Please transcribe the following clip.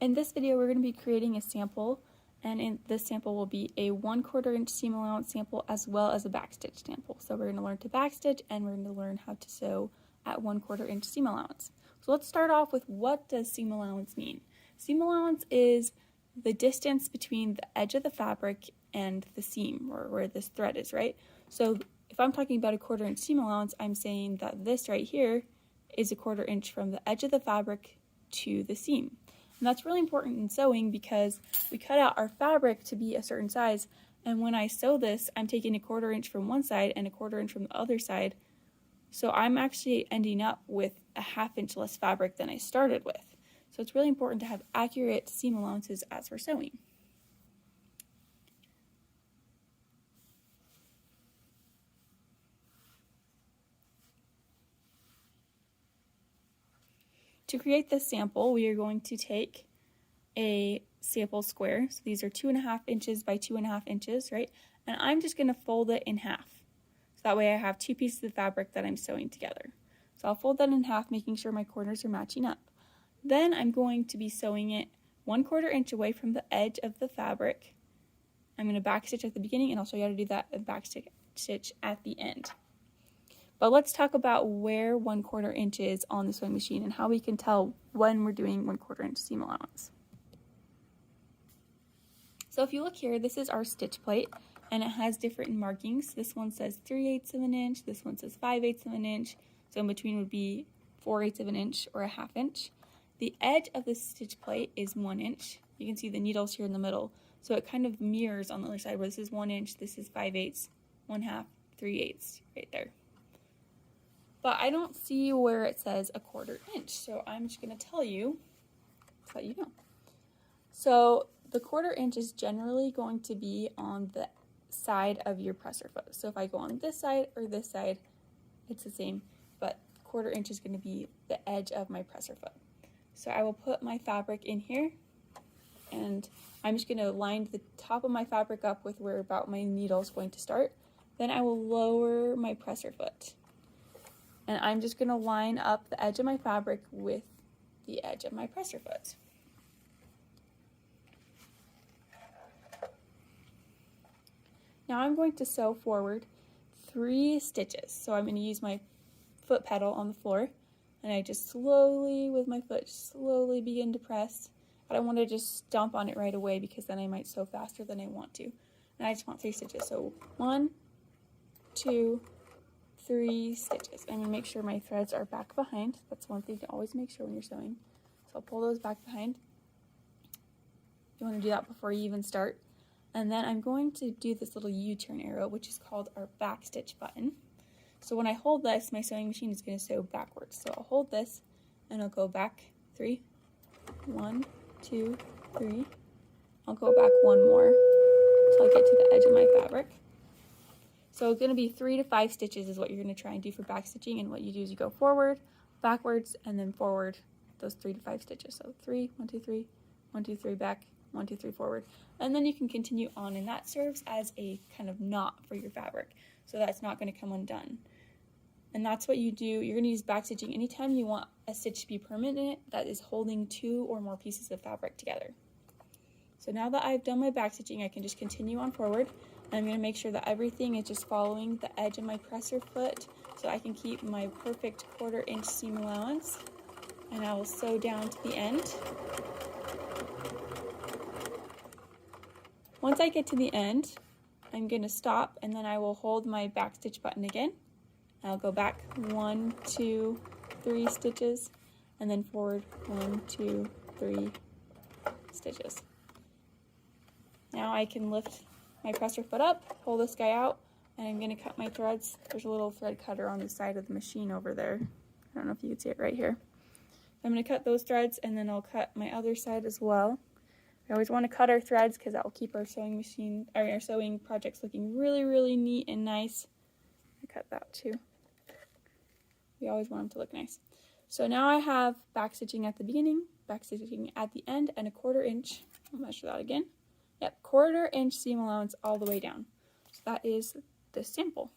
In this video, we're going to be creating a sample, and in this sample will be a 1/4 inch seam allowance sample as well as a backstitch sample. So we're going to learn to backstitch and we're going to learn how to sew at 1/4 inch seam allowance. So let's start off with, what does seam allowance mean? Seam allowance is the distance between the edge of the fabric and the seam, or where this thread is, right? So if I'm talking about a 1/4 inch seam allowance, I'm saying that this right here is a 1/4 inch from the edge of the fabric to the seam. And that's really important in sewing because we cut out our fabric to be a certain size, and when I sew this, I'm taking a 1/4 inch from one side and a 1/4 inch from the other side. So I'm actually ending up with a 1/2 inch less fabric than I started with. So it's really important to have accurate seam allowances as we're sewing. To create this sample, we are going to take a sample square. So these are 2.5 inches by 2.5 inches, right? And I'm just going to fold it in half. So that way I have two pieces of fabric that I'm sewing together. So I'll fold that in half, making sure my corners are matching up. Then I'm going to be sewing it 1/4 inch away from the edge of the fabric. I'm going to backstitch at the beginning, and I'll show you how to do that and backstitch at the end. But let's talk about where 1/4 inch is on the sewing machine and how we can tell when we're doing 1/4 inch seam allowance. So if you look here, this is our stitch plate, and it has different markings. This one says 3/8 of an inch, this one says 5/8 of an inch, so in between would be 4/8 of an inch or a 1/2 inch. The edge of the stitch plate is 1 inch. You can see the needles here in the middle, so it kind of mirrors on the other side, where this is 1 inch, this is 5/8, 1/2, 3/8 right there. But I don't see where it says a 1/4 inch, so I'm just going to tell you so that you know. So the 1/4 inch is generally going to be on the side of your presser foot. So if I go on this side or this side, it's the same, but 1/4 inch is going to be the edge of my presser foot. So I will put my fabric in here, and I'm just going to line the top of my fabric up with where about my needle is going to start. Then I will lower my presser foot, and I'm just going to line up the edge of my fabric with the edge of my presser foot. Now I'm going to sew forward 3 stitches. So I'm going to use my foot pedal on the floor, and I just slowly, with my foot, slowly begin to press. I don't want to just stomp on it right away because then I might sew faster than I want to. And I just want 3 stitches. So 1, 2, 3 stitches. I'm going to make sure my threads are back behind. That's one thing to always make sure when you're sewing. So I'll pull those back behind. You want to do that before you even start. And then I'm going to do this little U-turn arrow, which is called our backstitch button. So when I hold this, my sewing machine is going to sew backwards. So I'll hold this, and I'll go back 3, 1, 2, 3. I'll go back 1 more until I get to the edge of my fabric. So it's going to be 3 to 5 stitches is what you're going to try and do for backstitching. And what you do is you go forward, backwards, and then forward those 3 to 5 stitches. So 3, 1, 2, 3, 1, 2, 3, back, 1, 2, 3, forward. And then you can continue on, and that serves as a kind of knot for your fabric, so that's not going to come undone. And that's what you do. You're going to use backstitching anytime you want a stitch to be permanent that is holding 2 or more pieces of fabric together. So now that I've done my backstitching, I can just continue on forward. And I'm going to make sure that everything is just following the edge of my presser foot so I can keep my perfect 1/4 inch seam allowance. And I will sew down to the end. Once I get to the end, I'm going to stop, and then I will hold my backstitch button again. I'll go back 1, 2, 3 stitches, and then forward 1, 2, 3 stitches. Now I can lift my presser foot up, pull this guy out, and I'm going to cut my threads. There's a little thread cutter on the side of the machine over there. I don't know if you can see it right here. I'm going to cut those threads, and then I'll cut my other side as well. I always want to cut our threads because that will keep our sewing machine, or our sewing projects looking really, really neat and nice. I cut that too. We always want them to look nice. So now I have backstitching at the beginning, backstitching at the end, and a 1/4 inch. I'll measure that again. Yep, 1/4 inch seam allowance all the way down. So that is the sample.